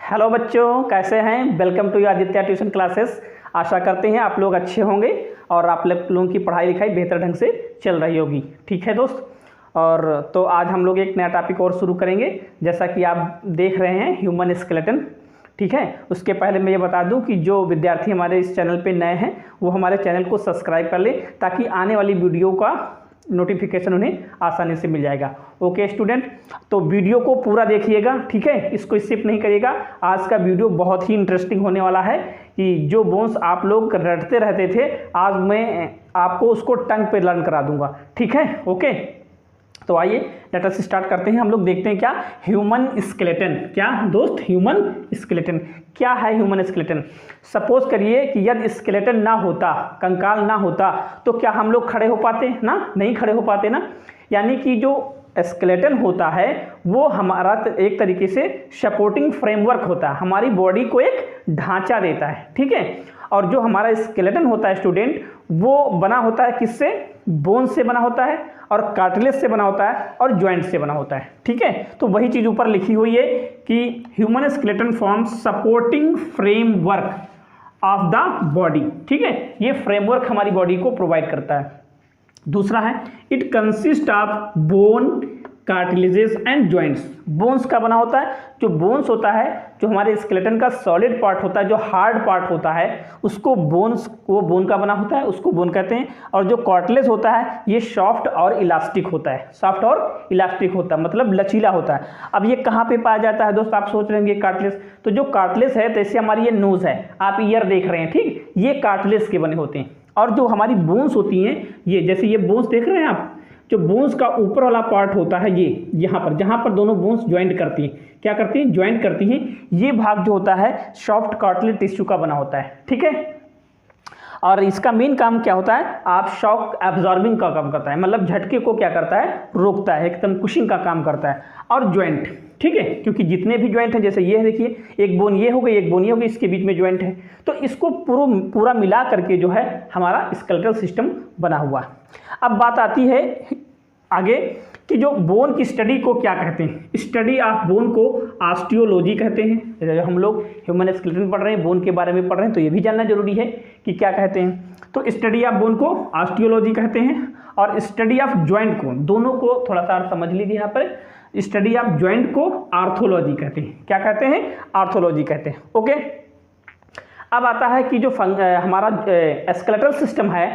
Hello बच्चों, कैसे हैं। Welcome to Aditya tuition classes. आशा करते हैं आप लोग अच्छे होंगे और आप लोगों की पढ़ाई लिखाई बेहतर ढंग से चल रही होगी। ठीक है दोस्त, और तो आज हम लोग एक नया टॉपिक और शुरू करेंगे। जैसा कि आप देख रहे हैं ह्यूमन स्केलेटन। ठीक है, उसके पहले मैं ये बता दूं कि जो विद्यार्थी हमारे इस चैनल पे नए हैं वो हमारे चैनल को सब्सक्राइब कर ले, ताकि आने वाली वीडियो का नोटिफिकेशन उन्हें आसानी से मिल जाएगा। ओके स्टूडेंट, तो वीडियो को पूरा देखिएगा। ठीक है, इसको स्किप नहीं करिएगा। आज का वीडियो बहुत ही इंटरेस्टिंग होने वाला है कि जो बोन्स आप लोग रटते रहते थे, आज मैं आपको उसको टंग पे लर्न करा दूंगा। ठीक है, ओके, तो आइए लेट अस स्टार्ट करते हैं। हम लोग देखते हैं क्या ह्यूमन स्केलेटन। क्या दोस्त, ह्यूमन स्केलेटन क्या है? ह्यूमन स्केलेटन, सपोज करिए कि यदि स्केलेटन ना होता, कंकाल ना होता, तो क्या हम लोग खड़े हो पाते ना? नहीं खड़े हो पाते ना। यानी कि जो स्केलेटन होता है वो हमारा एक तरीके से सपोर्टिंग फ्रेमवर्क होता है, हमारी बॉडी को एक ढांचा देता है। ठीक है, और जो हमारा स्केलेटन होता है स्टूडेंट, वो बना होता है किससे? बोन से बना होता है, और कार्टिलेज से बना होता है, और जॉइंट से बना होता है। ठीक है, तो वही चीज ऊपर लिखी हुई है कि human skeleton forms supporting framework of the body. ठीक है, ये फ्रेमवर्क हमारी बॉडी को प्रोवाइड करता है। दूसरा है it consist of bone, cartilages and joints. Bones का बना होता है, जो बोन्स होता है, जो हमारे स्केलेटन का सॉलिड पार्ट होता है, जो हार्ड पार्ट होता है, उसको बोन्स, वो बोन का बना होता है, उसको बोन कहते हैं। और जो कार्टिलेज होता है ये सॉफ्ट और इलास्टिक होता है, सॉफ्ट और इलास्टिक होता है, मतलब लचीला होता है। अब ये कहाँ पे पाया जाता है दोस्त? आप सोच रहे हैं कार्टिलेज, तो जो कार्टिलेज है, जैसे हमारी ये नोज है, आप ईयर देख रहे हैं, ठीक, ये कार्टिलेज के बने होते हैं। और जो हमारी बोन्स होती हैं, ये जैसे ये बोन्स देख रहे हैं आप, जो बोन्स का ऊपर वाला पार्ट होता है, ये यहाँ पर, जहाँ पर दोनों बोन्स ज्वाइंट करती हैं, क्या करती हैं? ज्वाइंट करती हैं। ये भाग जो होता है सॉफ्ट कार्टिलेज टिश्यू का बना होता है। ठीक है, और इसका मेन काम क्या होता है? आप शॉक एब्जॉर्बिंग का काम करता है, मतलब झटके को क्या करता है? रोकता है, एकदम कुशिंग का काम करता है। और ज्वाइंट, ठीक है, क्योंकि जितने भी ज्वाइंट हैं, जैसे ये देखिए, एक बोन ये हो गई, एक बोन ये हो गई, इसके बीच में ज्वाइंट है, तो इसको पूरा मिला करके जो है हमारा स्केलेटल सिस्टम बना हुआ। अब बात आती है आगे कि जो बोन की स्टडी को क्या कहते हैं? स्टडी ऑफ बोन को ऑस्टियोलॉजी कहते हैं। हम लोग ह्यूमन स्केलेटन पढ़ रहे हैं, बोन के बारे में पढ़ रहे हैं, तो ये भी जानना जरूरी है कि क्या कहते हैं। तो स्टडी ऑफ बोन को ऑस्टियोलॉजी कहते हैं, और स्टडी ऑफ ज्वाइंट को, दोनों को थोड़ा सा समझ लीजिए यहाँ पर, स्टडी ऑफ ज्वाइंट को आर्थोलॉजी कहते हैं। क्या कहते हैं? आर्थोलॉजी कहते हैं। ओके, अब आता है कि जो हमारा स्केलेटल सिस्टम है,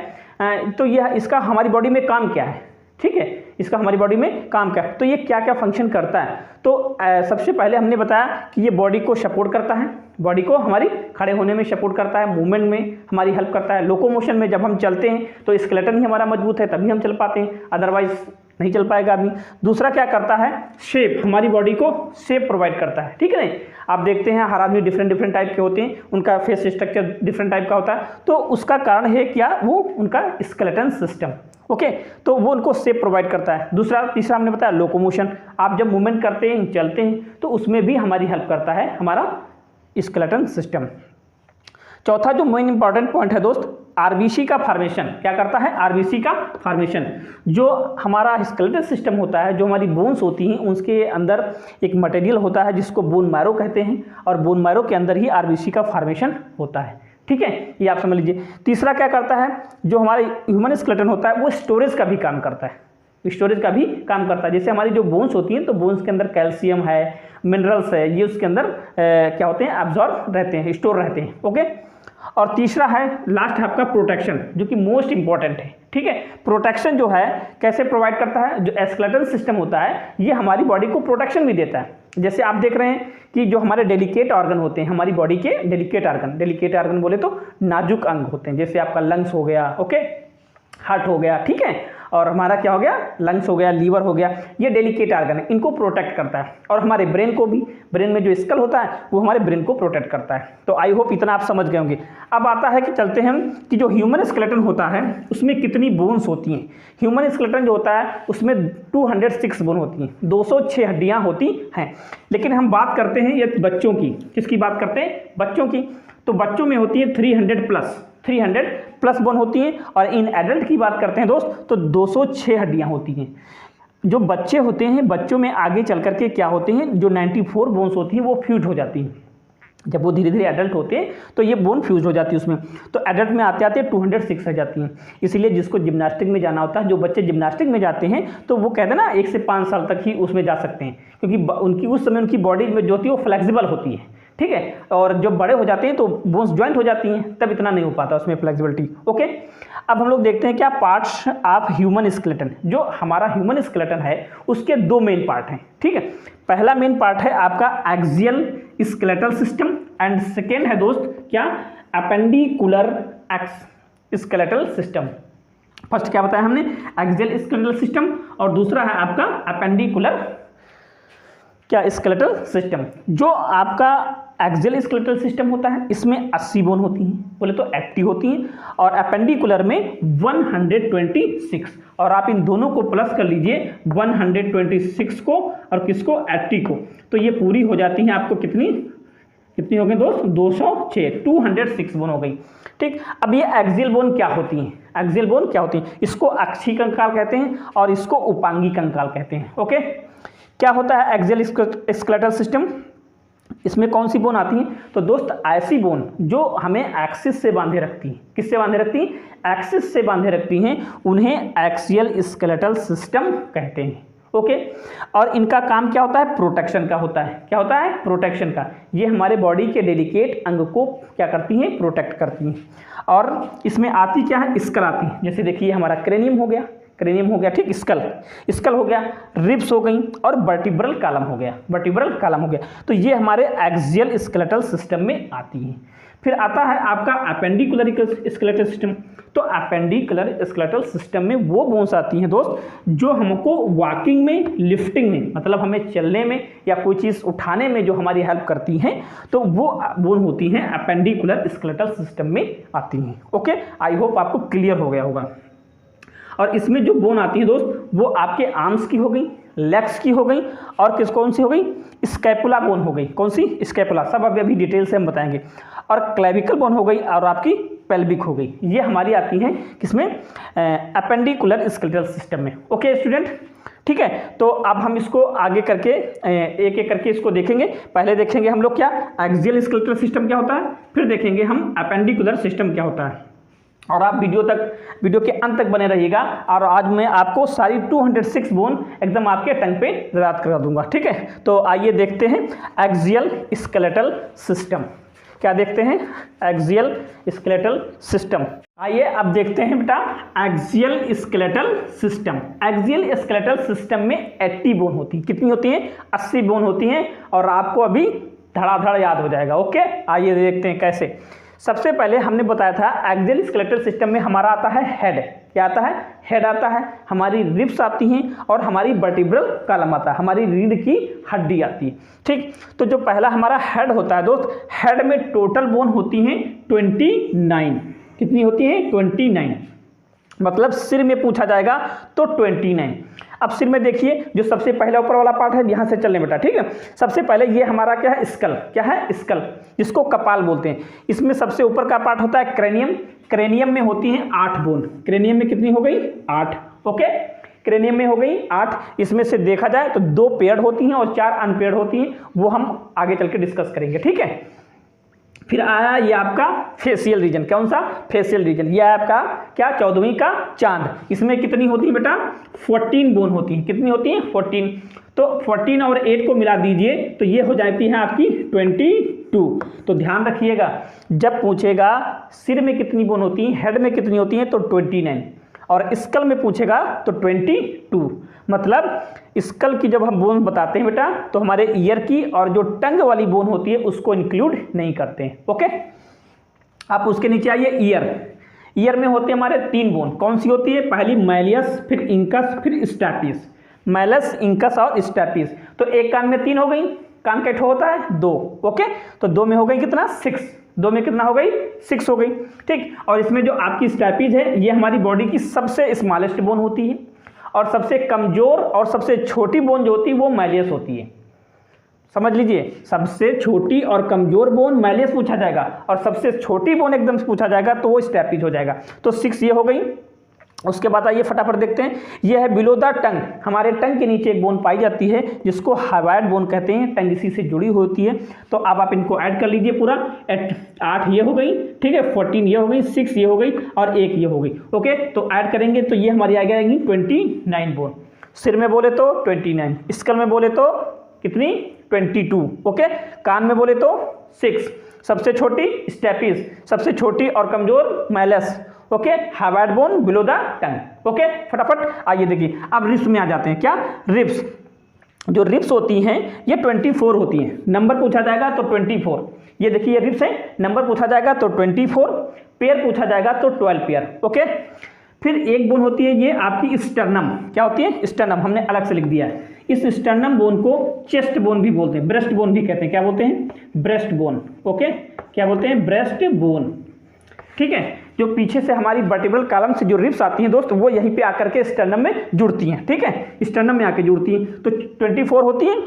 तो यह, इसका हमारी बॉडी में काम क्या है? ठीक है, इसका हमारी बॉडी में काम क्या है, तो ये क्या क्या फंक्शन करता है? तो सबसे पहले हमने बताया कि ये बॉडी को सपोर्ट करता है, बॉडी को हमारी खड़े होने में सपोर्ट करता है, मूवमेंट में हमारी हेल्प करता है, लोकोमोशन में जब हम चलते हैं तो स्केलेटन ही हमारा मजबूत है, तभी हम चल पाते हैं, अदरवाइज नहीं चल पाएगा आदमी। दूसरा क्या करता है? शेप, हमारी बॉडी को शेप प्रोवाइड करता है। ठीक है, नहीं, आप देखते हैं हर आदमी डिफरेंट टाइप के होते हैं, उनका फेस स्ट्रक्चर डिफरेंट टाइप का होता है, तो उसका कारण है क्या? वो उनका स्केलेटन सिस्टम। ओके, तो वो उनको शेप प्रोवाइड करता है। तीसरा हमने बताया लोकोमोशन, आप जब मूवमेंट करते हैं, चलते हैं, तो उसमें भी हमारी हेल्प करता है हमारा स्केलेटन सिस्टम। चौथा जो मेन इंपॉर्टेंट पॉइंट है दोस्त, आरबीसी का फॉर्मेशन। क्या करता है? आरबीसी का फॉर्मेशन। जो हमारा स्केलेटल सिस्टम होता है, जो हमारी बोन्स होती हैं, उसके अंदर एक मटेरियल होता है जिसको बोन मैरो कहते हैं, और बोन मैरो के अंदर ही आरबीसी का फॉर्मेशन होता है। ठीक है, ये आप समझ लीजिए। तीसरा क्या करता है? जो हमारे ह्यूमन स्केलेटन होता है वो स्टोरेज का भी काम करता है, स्टोरेज का भी काम करता है। जैसे हमारी जो बोन्स होती हैं, तो बोन्स के अंदर कैल्शियम है, मिनरल्स है, ये उसके अंदर क्या होते हैं? एब्जॉर्ब रहते हैं, स्टोर रहते हैं। ओके, और तीसरा है लास्ट है आपका प्रोटेक्शन, जो कि मोस्ट इंपॉर्टेंट है। ठीक है, प्रोटेक्शन जो है कैसे प्रोवाइड करता है? जो स्केलेटल सिस्टम होता है ये हमारी बॉडी को प्रोटेक्शन भी देता है। जैसे आप देख रहे हैं कि जो हमारे डेलिकेट ऑर्गन होते हैं, हमारी बॉडी के डेलिकेट ऑर्गन बोले तो नाजुक अंग होते हैं, जैसे आपका लंग्स हो गया, ओके, हार्ट हो गया, ठीक है, और हमारा क्या हो गया? लंग्स हो गया, लीवर हो गया, ये डेलिकेट ऑर्गन है, इनको प्रोटेक्ट करता है। और हमारे ब्रेन को भी, ब्रेन में जो स्कल होता है वो हमारे ब्रेन को प्रोटेक्ट करता है। तो आई होप इतना आप समझ गए होंगे। अब आता है कि चलते हैं कि जो ह्यूमन स्केलेटन होता है उसमें कितनी बोन्स होती हैं। ह्यूमन स्केलेटन जो होता है उसमें 206 बोन होती हैं, 206 हड्डियाँ होती हैं। लेकिन हम बात करते हैं ये बच्चों की, किसकी बात करते हैं? बच्चों की। तो बच्चों में होती है 300 प्लस बोन होती हैं, और इन एडल्ट की बात करते हैं दोस्त तो 206 हड्डियां होती हैं। जो बच्चे होते हैं, बच्चों में आगे चल करके क्या होते हैं, जो 94 बोन्स होती हैं वो फ्यूज हो जाती हैं। जब वो धीरे धीरे एडल्ट होते हैं तो ये बोन फ्यूज हो जाती है उसमें, तो एडल्ट में आते आते 206 आ जाती हैं। इसीलिए जिसको जिम्नास्टिक में जाना होता है, जो बच्चे जिम्नास्टिक में जाते हैं तो वो कहते हैं ना 1 से 5 साल तक ही उसमें जा सकते हैं, क्योंकि उनकी उस समय उनकी बॉडी में जो होती है वो फ्लेक्सिबल होती है, ठीक है। और जब बड़े हो जाते हैं तो बोन्स ज्वाइंट हो जाती हैं, तब इतना नहीं हो पाता उसमें फ्लेक्सिबिलिटी। ओके, अब हम लोग देखते हैं क्या पार्ट्स ऑफ ह्यूमन स्केलेटन। जो हमारा ह्यूमन स्केलेटन है उसके 2 मेन पार्ट हैं, ठीक है। पहला मेन पार्ट है आपका axial skeletal system and second है दोस्त क्या, अपेंडिकुलर स्केलेटल सिस्टम। फर्स्ट क्या बताया हमने, एक्सियल स्केलेटल सिस्टम, और दूसरा है आपका अपेंडिकुलर क्या स्केलेटल सिस्टम। जो आपका एक्सियल स्केलेटल सिस्टम होता है इसमें 80 बोन होती हैं, बोले तो 80 होती हैं, और अपेंडिकुलर में 126। और आप इन दोनों को प्लस कर लीजिए 126 को और किसको, 80 को, तो ये पूरी हो जाती हैं आपको कितनी हो गई दोस्त, 206, 206 बोन हो गई, ठीक। अब ये एक्सियल बोन क्या होती हैं, एक्सियल बोन क्या होती हैं, इसको अक्षीय कंकाल कहते हैं और इसको उपांगी कंकाल कहते हैं। ओके, क्या होता है एक्सियल स्केलेटल सिस्टम, इसमें कौन सी बोन आती है, तो दोस्त ऐसी बोन जो हमें एक्सिस से बांधे रखती हैं। किससे बांधे रखती हैं, एक्सिस से बांधे रखती हैं, उन्हें एक्सियल स्केलेटल सिस्टम कहते हैं। ओके, और इनका काम क्या होता है, प्रोटेक्शन का होता है। क्या होता है, प्रोटेक्शन का। ये हमारे बॉडी के डेलिकेट अंग को क्या करती हैं, प्रोटेक्ट करती हैं। और इसमें आती क्या है, स्कल आती है। जैसे देखिए हमारा क्रेनियम हो गया, क्रेनियम हो गया, ठीक, स्कल हो गया, रिब्स हो गई, और वर्टिब्रल कॉलम हो गया, वर्टिब्रल कॉलम हो गया। तो ये हमारे एक्सियल स्केलेटल सिस्टम में आती हैं। फिर आता है आपका अपेंडिकुलर स्केलेटल सिस्टम। तो अपेंडिकुलर स्केलेटल सिस्टम में वो बोन्स आती हैं दोस्त जो हमको वॉकिंग में, लिफ्टिंग में, मतलब हमें चलने में या कोई चीज़ उठाने में जो हमारी हेल्प करती हैं, तो वो बोन होती हैं अपेंडिकुलर स्केलेटल सिस्टम में आती हैं। ओके, आई होप आपको क्लियर हो गया होगा। और इसमें जो बोन आती है दोस्त वो आपके आर्म्स की हो गई, लेग्स की हो गई, और कौन सी हो गई, स्कैपुला बोन हो गई। कौन सी, स्कैपुला, सब अभी डिटेल से हम बताएंगे। और क्लेविकल बोन हो गई, और आपकी पेल्विक हो गई। ये हमारी आती हैं किसमें, अपेंडिकुलर स्केलेटल सिस्टम में। ओके स्टूडेंट, ठीक है। तो अब हम इसको आगे करके एक एक करके इसको देखेंगे। पहले देखेंगे हम लोग क्या एक्सियल स्केलेटल सिस्टम क्या होता है, फिर देखेंगे हम अपेंडिकुलर सिस्टम क्या होता है। और आप वीडियो के अंत तक बने रहिएगा, और आज मैं आपको सारी 206 बोन एकदम आपके टंग पे याद करा दूंगा, ठीक है। तो आइए देखते हैं एक्सियल स्केलेटल सिस्टम। क्या देखते हैं, एक्सियल स्केलेटल सिस्टम। आइए अब देखते हैं बेटा axial skeletal system. Axial skeletal system में 80 बोन होती है। कितनी होती हैं, 80 बोन होती हैं, और आपको अभी धड़ाधड़ याद हो जाएगा। ओके, आइए देखते हैं कैसे। सबसे पहले हमने बताया था एक्सियल स्केलेटल सिस्टम में हमारा आता है हेड। क्या आता है, हेड आता है, हमारी रिब्स आती हैं, और हमारी वर्टिब्रल कॉलम आता है, हमारी रीढ़ की हड्डी आती है, ठीक। तो जो पहला हमारा हेड होता है दोस्त, हेड में टोटल बोन होती हैं 29। कितनी होती हैं, 29। मतलब सिर में पूछा जाएगा तो 29। अब सिर में देखिए जो सबसे पहला ऊपर वाला पार्ट है, यहाँ से चलने बेटा, ठीक है। सबसे पहले ये हमारा क्या है, स्कल। क्या है, स्कल, जिसको कपाल बोलते हैं। इसमें सबसे ऊपर का पार्ट होता है क्रेनियम। क्रेनियम में होती हैं 8 बोन। क्रेनियम में कितनी हो गई, 8। ओके, क्रेनियम में हो गई 8। इसमें से देखा जाए तो 2 पेयर्ड होती हैं और 4 अनपेयर्ड होती हैं, वो हम आगे चल के डिस्कस करेंगे, ठीक है। फिर आया ये आपका फेशियल रीजन। कौन सा, फेशियल रीजन। ये आपका क्या, 14वीं का चांद। इसमें कितनी होती है बेटा, 14 बोन होती हैं। कितनी होती हैं, 14। तो 14 और 8 को मिला दीजिए तो ये हो जाती है आपकी 22। तो ध्यान रखिएगा, जब पूछेगा सिर में कितनी बोन होती हैं, हेड में कितनी होती हैं, तो 29, और स्कल में पूछेगा तो 22। मतलब स्कल की जब हम बोन बताते हैं बेटा, तो हमारे ईयर की और जो टंग वाली बोन होती है उसको इंक्लूड नहीं करते हैं। ओके, आप उसके नीचे आइए, ईयर में होते हैं हमारे 3 बोन। कौन सी होती है, पहली मैलियस, फिर इंकस, फिर स्टैपिस। मैलस, इंकस और स्टैपिस। तो एक कान में 3 हो गई, कान का होता है 2। ओके, तो 2 में हो गई कितना, 6। 2 में कितना हो गई, 6 हो गई, ठीक। और इसमें जो आपकी स्टैपिस है, ये हमारी बॉडी की सबसे स्मॉलेस्ट बोन होती है, और सबसे कमजोर और सबसे छोटी बोन जो होती है वो मैलियस होती है। समझ लीजिए, सबसे छोटी और कमजोर बोन मैलियस पूछा जाएगा, और सबसे छोटी बोन एकदम से पूछा जाएगा तो वो स्टैपिस हो जाएगा। तो 6 ये हो गई। उसके बाद आइए फटाफट देखते हैं, ये है बिलो द टंग, हमारे टंग के नीचे एक बोन पाई जाती है जिसको हाइवाइड बोन कहते हैं, टंग इसी से जुड़ी होती है। तो अब आप इनको ऐड कर लीजिए पूरा, 8 ये हो गई, ठीक है, 14 ये हो गई, 6 ये हो गई और 1 ये हो गई। ओके, तो ऐड करेंगे तो ये हमारी आ जाएगी 29 बोन। सिर में बोले तो 29, स्कल में बोले तो कितनी 22, ओके, कान में बोले तो 6, सबसे छोटी स्टेपिस, सबसे छोटी और कमजोर malleus, okay, hyoid bone below the tongue. Okay, फटाफट आइए देखिए, अब रिब्स में आ जाते हैं। क्या रिब्स, जो रिब्स होती हैं ये 24 होती हैं, नंबर पूछा जाएगा तो 24, ये देखिए ये रिब्स है, नंबर पूछा जाएगा तो 24, पेयर पूछा जाएगा तो 12 पेयर। ओके, फिर एक बोन होती है ये आपकी स्टर्नम, क्या होती है स्टर्नम, हमने अलग से लिख दिया है। इस स्टर्नम बोन को चेस्ट बोन भी बोलते हैं, ब्रेस्ट बोन भी कहते हैं, क्या बोलते हैं ब्रेस्ट बोन। ओके, क्या बोलते हैं ब्रेस्ट बोन, ठीक है। जो पीछे से हमारी वर्टिब्रल कॉलम से जो रिब्स आती हैं दोस्त, वो यहीं पे आकर के स्टर्नम में जुड़ती हैं, ठीक है, स्टर्नम में आके जुड़ती हैं। तो 24 होती हैं,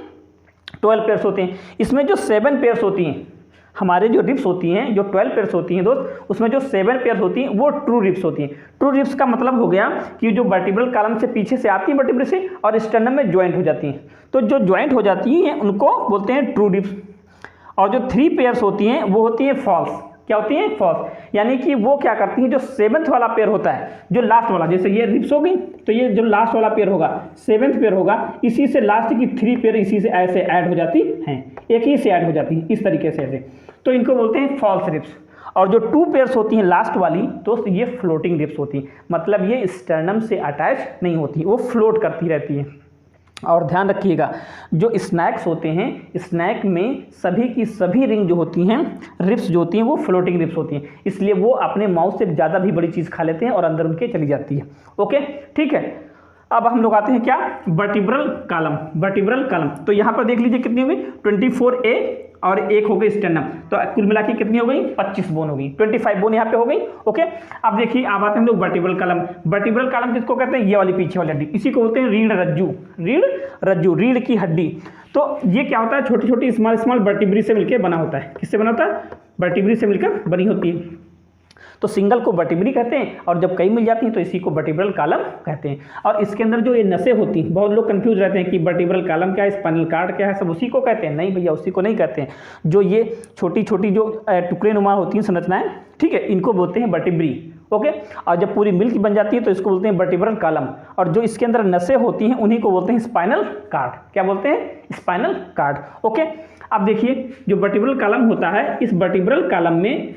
12 पेयर्स होते हैं। इसमें जो 7 पेयर्स होती हैं, हमारे जो रिब्स होती हैं, जो 12 पेयर्स होती हैं दोस्त, उसमें जो 7 पेयर्स होती हैं वो ट्रू रिब्स होती हैं। ट्रू रिब्स का मतलब हो गया कि जो वर्टिब्रल कॉलम से पीछे से आती हैं वर्टिब्रल से और स्टर्नम में ज्वाइंट हो जाती हैं, तो जो ज्वाइंट हो जाती हैं उनको बोलते हैं ट्रू रिब्स। और जो 3 पेयर्स होती हैं वो होती हैं फॉल्स, क्या होती है फॉल्स, यानी कि वो क्या करती हैं, जो 7th वाला पेयर होता है, जो लास्ट वाला, जैसे ये रिब्स हो गई तो ये जो लास्ट वाला पेयर होगा 7th पेयर होगा, इसी से लास्ट की 3 पेयर इसी से ऐसे ऐड हो जाती हैं, एक ही से ऐड हो जाती है इस तरीके से ऐसे, तो इनको बोलते हैं फॉल्स रिब्स। और जो 2 पेयर्स होती हैं लास्ट वाली दोस्त, ये फ्लोटिंग रिब्स होती हैं, मतलब ये स्टर्नम से अटैच नहीं होती, वो फ्लोट करती रहती है। और ध्यान रखिएगा, जो स्नैक्स होते हैं, स्नैक में सभी की सभी रिंग जो होती हैं, रिब्स जो होती हैं, वो फ्लोटिंग रिब्स होती हैं, इसलिए वो अपने माउथ से ज़्यादा भी बड़ी चीज़ खा लेते हैं और अंदर उनके चली जाती है। ओके, ठीक है। अब हम लोग आते हैं क्या, वर्टिब्रल कॉलम, वर्टिब्रल कॉलम। तो यहाँ पर देख लीजिए कितनी हो गई 24A और 1 हो गई स्टर्नम, तो कुल मिला के कितनी हो गई 25 बोन हो गई, 25 बोन यहाँ पे हो गई। ओके, अब देखिए अब आते हैं हम लोग वर्टिब्रल कॉलम। वर्टिब्रल कॉलम किसको कहते हैं, ये वाली पीछे वाली हड्डी, इसी को बोलते हैं रीढ़ रज्जू, रीढ़ रज्जू, रीढ़ की हड्डी। तो ये क्या होता है, छोटी छोटी स्मॉल स्मॉल वर्टिब्री से मिलकर बना होता है, किससे बना होता है, वर्टिब्री से मिलकर बनी होती है। तो सिंगल को वर्टिब्री कहते हैं और जब कई मिल जाती हैं तो इसी को वर्टिब्रल कॉलम कहते हैं। और इसके अंदर जो ये नसें होती हैं, बहुत लोग कंफ्यूज रहते हैं कि वर्टिब्रल कॉलम क्या है, स्पाइनल कॉर्ड क्या है, सब उसी को कहते हैं। नहीं भैया, उसी को नहीं कहते हैं। जो ये छोटी छोटी जो टुकड़े नुमा होती हैं संरचनाएं, ठीक है, इनको बोलते हैं वर्टिब्री। ओके, और जब पूरी मिल्क बन जाती है तो इसको बोलते हैं वर्टिब्रल कॉलम, और जो इसके अंदर नसें होती हैं उन्हीं को बोलते हैं स्पाइनल कॉर्ड। क्या बोलते हैं, स्पाइनल कॉर्ड। ओके, अब देखिए जो वर्टिब्रल कॉलम होता है, इस वर्टिब्रल कॉलम में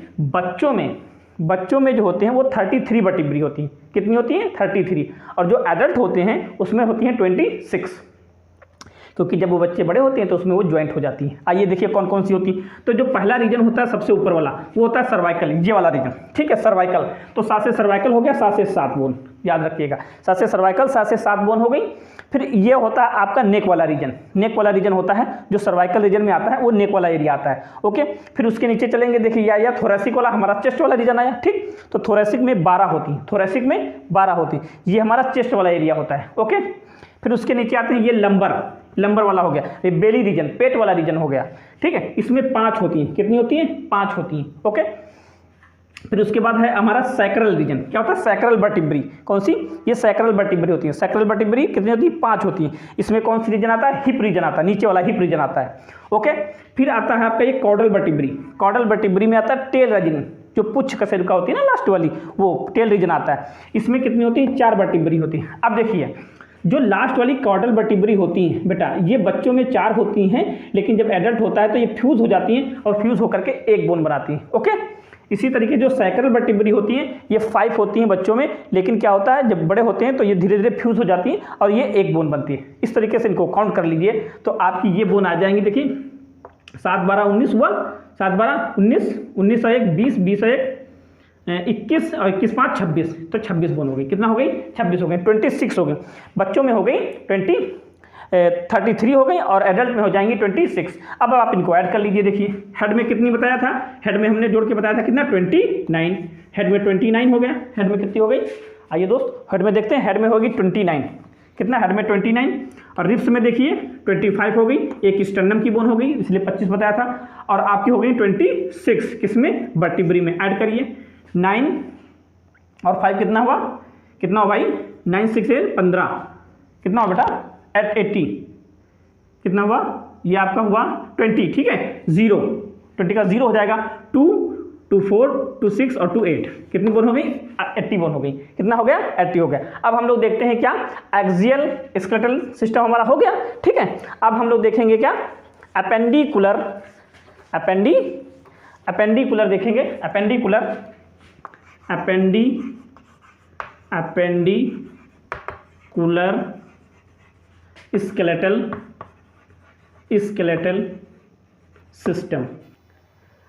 बच्चों में जो होते हैं वो 33 वर्टिब्री होती हैं। कितनी होती हैं 33, और जो एडल्ट होते हैं उसमें होती हैं 26, क्योंकि जब वो बच्चे बड़े होते हैं तो उसमें वो ज्वाइंट हो जाती हैं। आइए देखिए कौन कौन सी होती है। तो जो पहला रीजन होता है सबसे ऊपर वाला, वो होता है सर्वाइकल, ये वाला रीजन, ठीक है, सर्वाइकल। तो 7 से सर्वाइकल हो गया, 7 से 7 बोन, याद रखिएगा, 7 से सर्वाइकल, 7 से 7 बोन हो गई। फिर ये होता है आपका नेक वाला रीजन, नेक वाला रीजन होता है जो सर्वाइकल रीजन में आता है, वो नेक वाला एरिया आता है। ओके, फिर उसके नीचे चलेंगे, देखिए या थोरेसिक वाला हमारा चेस्ट वाला रीजन आया, ठीक। तो थोरेसिक में 12 होती है, थोरेसिक में 12 होती है, ये हमारा चेस्ट वाला एरिया होता है। ओके, फिर उसके नीचे आते हैं ये लंबर वाला हो गया, ये बेली रीजन, पेट वाला रीजन हो गया, ठीक है, इसमें 5 होती हैं। कितनी होती हैं 5 होती हैं। ओके, फिर उसके बाद है हमारा सैक्रल रीजन, क्या होता है सैक्रल वर्टिब्री, कौन सी, ये सैक्रल वर्टिब्री होती है। सैक्रल वर्टिब्री कितनी होती है 5 होती है। इसमें कौन सी रीजन आता है, हिप रीजन आता है, नीचे वाला हिप रीजन आता है। ओके, फिर आता है आपका ये कॉर्डल वर्टिब्री, कॉर्डल वर्टिब्री में आता है टेल रीजन, जो पुच्छ कसेर का होती है ना लास्ट वाली, वो टेल रीजन आता है। इसमें कितनी होती है 4 वर्टिब्री होती है। अब देखिए जो लास्ट वाली कॉर्डल वर्टिब्री होती हैं बेटा, ये बच्चों में 4 होती हैं, लेकिन जब एडल्ट होता है तो ये फ्यूज हो जाती हैं और फ्यूज होकर के एक बोन बनाती हैं। ओके, इसी तरीके जो सैक्रल वर्टिब्री होती हैं ये 5 होती हैं बच्चों में, लेकिन क्या होता है जब बड़े होते हैं तो ये धीरे धीरे फ्यूज हो जाती हैं और ये एक बोन बनती है। इस तरीके से इनको काउंट कर लीजिए तो आपकी ये बोन आ जाएंगी, देखिए 7 12 19 हुआ, 7 12 19, 19 और 1 20, 20 और 1 21 और 21 5 26, तो 26 बोन हो गई। कितना हो गई 26 हो गई, 26 हो गई। बच्चों में हो गई 33 हो गई और एडल्ट में हो जाएंगी 26। अब आप इनको ऐड कर लीजिए, देखिए हेड में कितनी बताया था, हेड में हमने जोड़ के बताया था कितना 29, हेड में 29 हो गया। हेड में कितनी हो गई, आइए दोस्त हेड में देखते हैं, हेड में होगी 29, कितना हेड में 29, और रिब्स में देखिए 25 हो गई, एक स्टर्नम की बोन हो गई इसलिए 25 बताया था, और आपकी हो गई 26 किसमें वर्टिब्री में। ऐड करिए 9 और 5 कितना हुआ कितना हो भाई 9 6 15 कितना हो बेटा 80 कितना हुआ ये आपका हुआ 20 ठीक है 0 20 का 0 हो जाएगा 2 2 4 2 6 और 2 8 कितनी बोन हो गई 80 बोन हो गई कितना हो गया 80 हो गया। अब हम लोग देखते हैं क्या एक्सियल स्केलेटल सिस्टम हमारा हो गया ठीक है। अब हम लोग देखेंगे क्या अपेंडिकुलर देखेंगे अपेंडिकुलर स्केलेटल सिस्टम।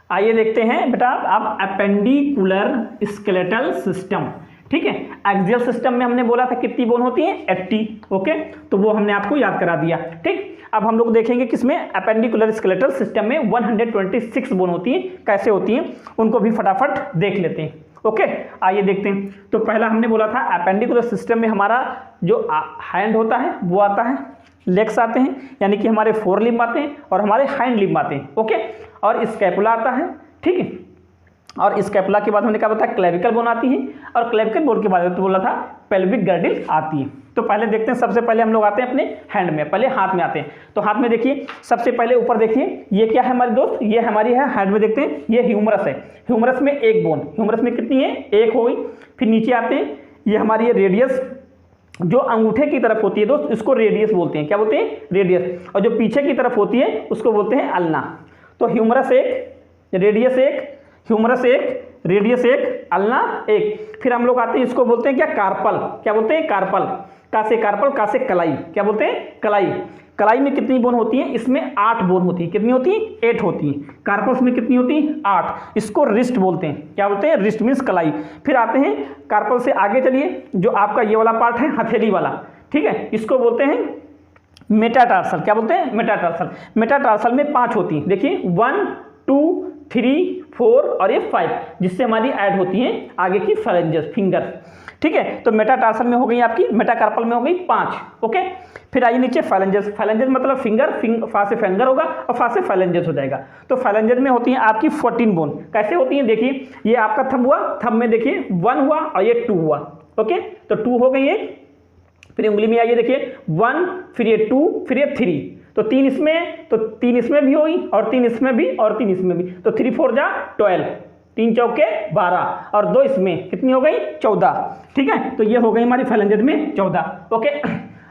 आइए देखते हैं बेटा आप अपेंडिकुलर स्केलेटल सिस्टम ठीक है। एक्सियल सिस्टम में हमने बोला था कितनी बोन होती है 80 ओके, तो वो हमने आपको याद करा दिया ठीक। अब हम लोग देखेंगे किसमें अपेंडिकुलर स्केलेटल सिस्टम में 126 बोन होती हैं। कैसे होती हैं उनको भी फटाफट देख लेते हैं ओके। आइए देखते हैं। तो पहला हमने बोला था अपेंडिकुलर सिस्टम में हमारा जो हैंड होता है वो आता है, लेग्स आते हैं यानी कि हमारे फोर लिम्ब आते हैं और हमारे हाइंड लिम्ब आते हैं ओके, और स्कैपुला आता है ठीक है। और स्कैपुला के बाद हमने क्या बताया क्लेविकल बोन आती है और क्लेविकल बोन के बाद तो बोला था पेल्विक गर्डिल आती है। तो पहले देखते हैं सबसे पहले हम लोग आते हैं अपने हैंड में, पहले हाथ में आते हैं। तो हाथ में देखिए सबसे पहले ऊपर देखिए ये क्या है हमारे दोस्त, ये हमारी है हैंड में देखते हैं ये ह्यूमरस है। ह्यूमरस में एक बोन, ह्यूमरस में कितनी है एक हो गई। फिर नीचे आते हैं ये हमारी है रेडियस जो अंगूठे की तरफ होती है दोस्त इसको रेडियस बोलते हैं, क्या बोलते हैं रेडियस, और जो पीछे की तरफ होती है उसको बोलते हैं अल्ना। तो ह्यूमरस एक, रेडियस एक, ह्यूमरस एक, रेडियस एक, अल्ना एक। फिर हम लोग आते हैं इसको बोलते हैं क्या कार्पल, क्या बोलते हैं कार्पल, का से कार्पल, का से कलाई, क्या बोलते हैं कलाई। कलाई में कितनी बोन होती है, इसमें 8 बोन होती है, कितनी होती है 8 होती है। कार्पल्स में कितनी होती है 8, इसको रिस्ट बोलते हैं, क्या बोलते हैं रिस्ट मीन्स कलाई। फिर आते हैं कार्पल से आगे चलिए जो आपका ये वाला पार्ट है हथेली वाला ठीक है, इसको बोलते हैं मेटाटार्सल, क्या बोलते हैं मेटाटार्सल। मेटाटार्सल में 5 होती हैं देखिए 1 2 3 4 और ये 5 जिससे हमारी ऐड होती हैं आगे की फेरेंजेस फिंगर ठीक है। तो मेटाटार्सल में हो गई आपकी, मेटाकार्पल में हो गई 5 ओके। फिर आइए नीचे फेलेंजेस, फेलेंजेस मतलब फिंगर, फा से फिंगर होगा और फा से फेलेंजेस हो जाएगा। तो फेलेंजेस में होती हैं आपकी 14 बोन। कैसे होती हैं देखिए ये आपका थंब हुआ, थंब में देखिए 1 हुआ और ये 2 हुआ ओके, तो 2 हो गई ये। फिर उंगली में आइए देखिए 1 फिर ये 2 फिर ये 3, तो 3 इसमें, तो 3 इसमें भी होगी और 3 इसमें भी और 3 इसमें भी, तो 3 4 जा 12, 3 चौके 12 और 2 इसमें कितनी हो गई 14 ठीक है। तो ये हो गई हमारी फेलेंजेस में 14 ओके।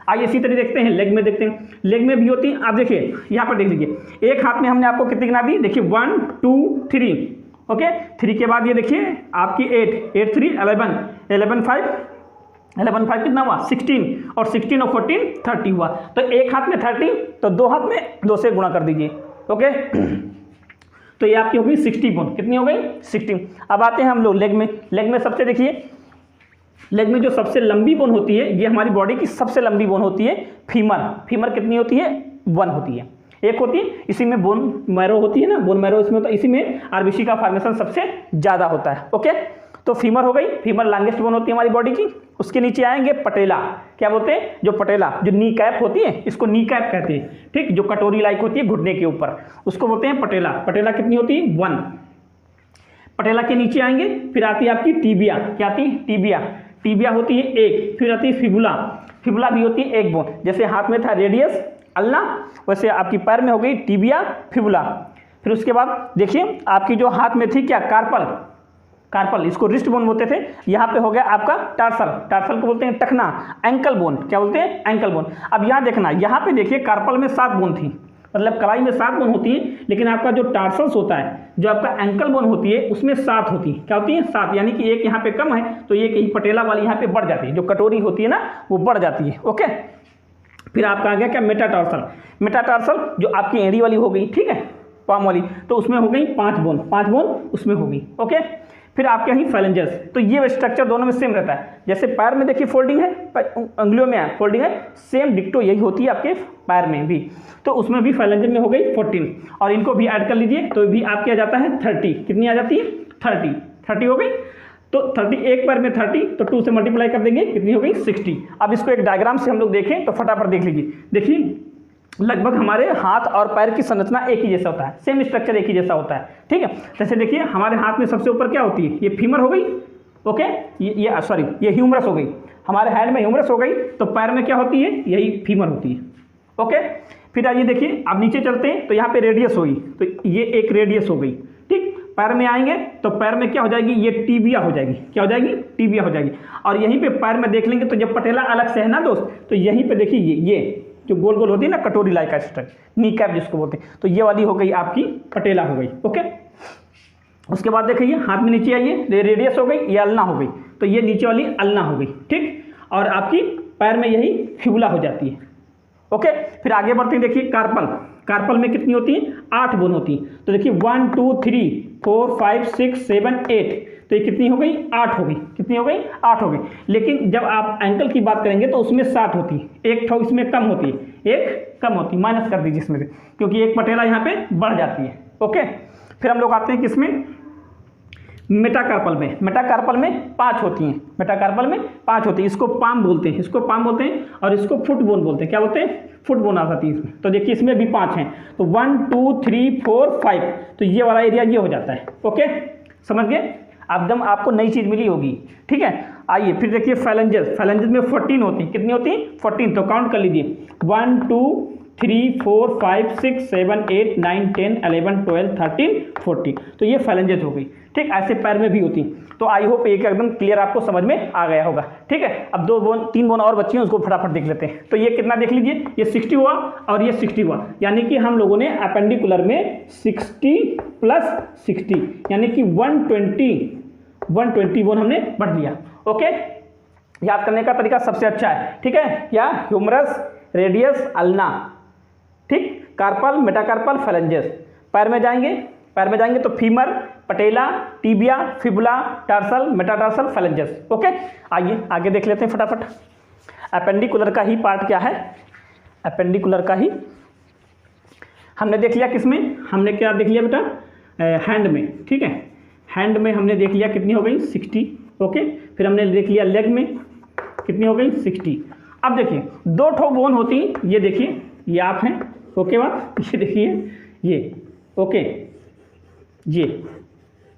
आइए इसी तरह देखते हैं लेग में, देखते हैं लेग में भी होती है। आप देखिए यहाँ पर देख लीजिए एक हाथ में हमने आपको कितनी गिना दी देखिए 1 2 3 ओके। 3 के बाद ये देखिए आपकी 8 8 3 11 11 5 11 5 कितना हुआ 16 और 16 और 14 30 हुआ। तो एक हाथ में 30 तो दो हाथ में 2 से गुणा कर दीजिए ओके। तो ये आपकी हो गई 60 बोन, कितनी हो गई 60। अब आते हैं हम लोग लेग में। लेग में सबसे देखिए लेग में जो सबसे लंबी बोन होती है ये हमारी बॉडी की सबसे लंबी बोन होती है फीमर। फीमर कितनी होती है 1 होती है, एक होती है। इसी में बोन मैरो होती है ना, बोन मैरो इसमें होता है, इसी में आरबीसी का फॉर्मेशन सबसे ज़्यादा होता है ओके। तो फीमर हो गई, फीमर लॉन्गेस्ट बोन होती है हमारी बॉडी की। उसके नीचे आएंगे पटेला, क्या बोलते हैं जो पटेला जो नी कैप होती है इसको नी कैप कहते हैं ठीक, जो कटोरी लाइक होती है घुटने के ऊपर उसको बोलते हैं पटेला। पटेला कितनी होती है 1। पटेला के नीचे आएंगे फिर आती है आपकी टीबिया, क्या आती है टीबिया, टीबिया होती है 1। फिर आती है फिबुला, फिबुला भी होती है 1 बोन। जैसे हाथ में था रेडियस अल्ना वैसे आपकी पैर में हो गई टीबिया फिबुला। फिर उसके बाद देखिए आपकी जो हाथ में थी क्या कार्पल, कार्पल इसको रिस्ट बोन बोलते थे, यहाँ पे हो गया आपका टार्सल, टार्सल को बोलते हैं टखना। एंकल बोन क्या बोलते हैं एंकल बोन। अब यहाँ देखना यहाँ पे देखिए कार्पल में 7 बोन थी, मतलब कलाई में 7 बोन होती है, लेकिन आपका जो टार्सल्स होता है जो आपका एंकल बोन होती है उसमें 7 होती है, क्या होती है 7, यानी कि एक यहाँ पे कम है तो ये कहीं पटेला वाली यहाँ पे बढ़ जाती है, जो कटोरी होती है ना वो बढ़ जाती है ओके। फिर आपका आ गया क्या मेटाटार्सल, मेटाटार्सल जो आपकी एड़ी वाली हो गई ठीक है पाम वाली, तो उसमें हो गई 5 बोन, 5 बोन उसमें हो गई ओके। फिर आपके ही फेलेंजेस, तो ये स्ट्रक्चर दोनों में सेम रहता है। जैसे पैर में देखिए फोल्डिंग है, अंगुलियों में है फोल्डिंग है, सेम डिक्टो यही होती है आपके पैर में भी। तो उसमें भी फेलेंजेस में हो गई 14 और इनको भी ऐड कर लीजिए तो भी आपके आ जाता है 30। कितनी आ जाती है 30 हो गई। तो 30 एक पैर में 30 तो 2 से मल्टीप्लाई कर देंगे कितनी हो गई 60। अब इसको एक डायग्राम से हम लोग देखें तो फटाफट देख लीजिए। देखिए लगभग हमारे हाथ और पैर की संरचना एक ही जैसा होता है, सेम स्ट्रक्चर एक ही जैसा होता है ठीक है। जैसे देखिए हमारे हाथ में सबसे ऊपर क्या होती है ये फीमर हो गई ओके, ये ह्यूमरस हो गई। हमारे हैंड में ह्यूमरस हो गई, तो पैर में क्या होती है, यही फीमर होती है। ओके, फिर आइए देखिए, अब नीचे चलते हैं तो यहाँ पे रेडियस होगी, तो ये एक रेडियस हो गई। ठीक, पैर में आएंगे तो पैर में क्या हो जाएगी, ये टीबिया हो जाएगी। क्या हो जाएगी, टीबिया हो जाएगी। और यहीं पे पैर में देख लेंगे तो जब पटेला अलग से है ना दोस्त, तो यहीं पे देखिए ये जो गोल गोल होती है ना, कटोरी लाइक का स्ट्रक्चर, नी कैप जिसको बोलते हैं, तो ये वाली हो गई आपकी पटेला हो गई। ओके, उसके बाद देखिए हाथ में नीचे आइए, रेडियस हो गई, ये अल्ना हो गई, तो ये नीचे वाली अल्ना हो गई। ठीक, और आपकी पैर में यही फिबुला हो जाती है। ओके, फिर आगे बढ़ते हैं, देखिए कार्पल। कार्पल में कितनी होती है, 8 बोन होती है। तो देखिए 1 2 3 4 5 6 7 8, तो ये कितनी हो गई, 8 हो गई। कितनी हो गई, 8 हो गई। लेकिन जब आप एंकल की बात करेंगे तो उसमें 7 होती है, एक ठो इसमें कम होती है, एक कम होती है, माइनस कर दीजिए इसमें से, क्योंकि एक पटेला यहाँ पे बढ़ जाती है। ओके, फिर हम लोग आते हैं किसमें, मेटाकार्पल में। मेटाकार्पल में 5 होती हैं, मेटाकार्पल में 5 होती है। इसको पाम बोलते हैं, इसको पाम बोलते हैं, और इसको फुट बोन बोलते हैं। क्या बोलते हैं, फुट बोन आ जाती है इसमें। तो देखिए इसमें भी 5 हैं, तो 1 2 3 4 5, तो ये वाला एरिया ये हो जाता है। ओके, समझ गए, एकदम आपको नई चीज़ मिली होगी। ठीक है, आइए फिर देखिए फैलेंजेस। फैलेंजेस में 14 होती हैं। कितनी होती हैं, 14, तो काउंट कर लीजिए, 1 2 3 4 5 6 7 8 9 10 11 12 13 14, तो ये फैलेंजेस हो गई। ठीक, ऐसे पैर में भी होती हैं। तो आई होप एक एकदम क्लियर आपको समझ में आ गया होगा। ठीक है, अब 2 बोन 3 बोन और बची हैं, उसको फटाफट देख लेते हैं। तो ये कितना देख लीजिए, ये 60 हुआ और ये 60 हुआ, यानी कि हम लोगों ने अपेंडिकुलर में 60 प्लस 60 यानी कि 120 बोन हमने बढ़ लिया। ओके, याद करने का तरीका सबसे अच्छा है। ठीक है, या ह्यूमरस, रेडियस, अल्ना, ठीक, कार्पल, मेटाकार्पल, फैलेंजेस। पैर में जाएंगे, पैर में जाएंगे तो femur, patella, tibia, fibula, tarsal, metatarsal, phalanges. Okay, आइए आगे देख लेते हैं फटाफट। अपेंडिकुलर का ही पार्ट क्या है, अपेंडिकुलर का ही हमने देख लिया। किसमें हमने क्या देख लिया बेटा, हैंड में। ठीक है, हैंड में हमने देख लिया कितनी हो गई, 60। ओके, फिर हमने देख लिया लेग में कितनी हो गई, 60। अब देखिए 2 ठो बोन होती हैं, ये देखिए, ये आप हैं। ओके बात, ये देखिए ये। ओके, ये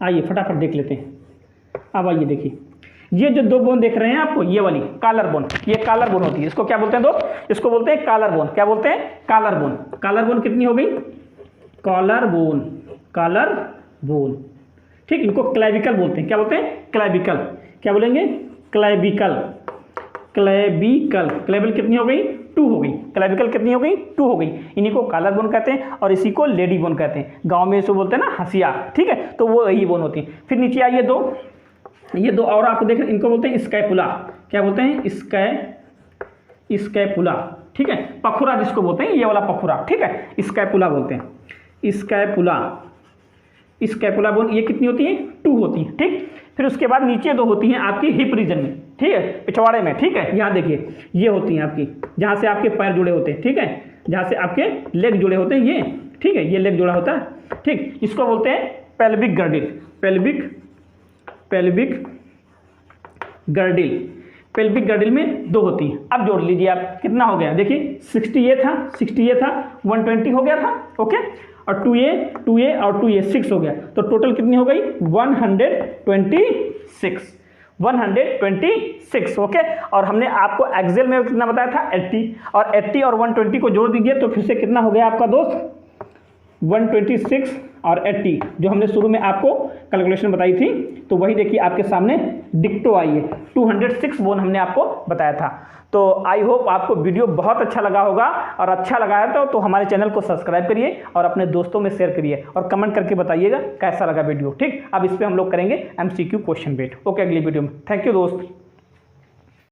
आइए फटाफट देख लेते हैं। अब आइए देखिए, ये जो 2 बोन देख रहे हैं आपको, ये वाली कॉलर बोन, ये कॉलर बोन होती है। इसको क्या बोलते हैं दोस्त, इसको बोलते हैं कॉलर बोन। क्या बोलते हैं, कॉलर बोन। कॉलर बोन कितनी हो गई, कॉलर बोन, कॉलर बोन। ठीक, इनको क्लेविकल बोलते हैं। क्या बोलते हैं, क्लेविकल। क्या बोलेंगे, क्लेविकल, क्लेविकल। क्लेविकल कितनी हो गई, 2 हो गई। क्लेविकल कितनी हो गई, 2 हो गई। इन्हीं को कॉलर बोन कहते हैं और इसी को लेडी बोन कहते हैं। गांव में इसको बोलते हैं ना हंसिया। ठीक है, तो वो यही बोन होती है। फिर नीचे आइए ये दो और आपको देख, इनको बोलते हैं स्कैपुला। क्या बोलते हैं, स्कैपुला। ठीक है, पखुरा जिसको बोलते हैं, ये वाला पखुरा। ठीक है, स्कैपुला बोलते हैं, स्कैपुला। स्कैपुला बोन ये कितनी होती है, 2 होती है। ठीक, फिर उसके बाद नीचे 2 होती हैं आपकी हिप रीजन में। ठीक है, पिछवाड़े में। ठीक है, यहाँ देखिए ये होती हैं आपकी, जहाँ से आपके पैर जुड़े होते हैं। ठीक है, जहाँ से आपके लेग जुड़े होते हैं ये। ठीक है, ये लेग जुड़ा होता है। ठीक, इसको बोलते हैं pelvic girdle. Pelvic girdle. Pelvic girdle में 2 होती हैं। अब जोड़ लीजिए आप, कितना हो गया, देखिए 60 ये था, 120 हो गया था। ओके, और 2a और 2a 6 हो गया, तो टोटल कितनी हो गई, 126। ओके, और हमने आपको एक्सेल में कितना बताया था, 80, और 80 और 120 को जोड़ दीजिए तो फिर से कितना हो गया आपका दोस्त, 126 और 80, जो हमने शुरू में आपको कैलकुलेशन बताई थी, तो वही देखिए आपके सामने डिक्टो आई है। 206 बोन हमने आपको बताया था। तो आई होप आपको वीडियो बहुत अच्छा लगा होगा, और अच्छा लगा है तो हमारे चैनल को सब्सक्राइब करिए और अपने दोस्तों में शेयर करिए और कमेंट करके बताइएगा कैसा लगा वीडियो। ठीक, अब इस पर हम लोग करेंगे MCQ क्वेश्चन बेस्ड। ओके, अगली वीडियो में। थैंक यू दोस्त।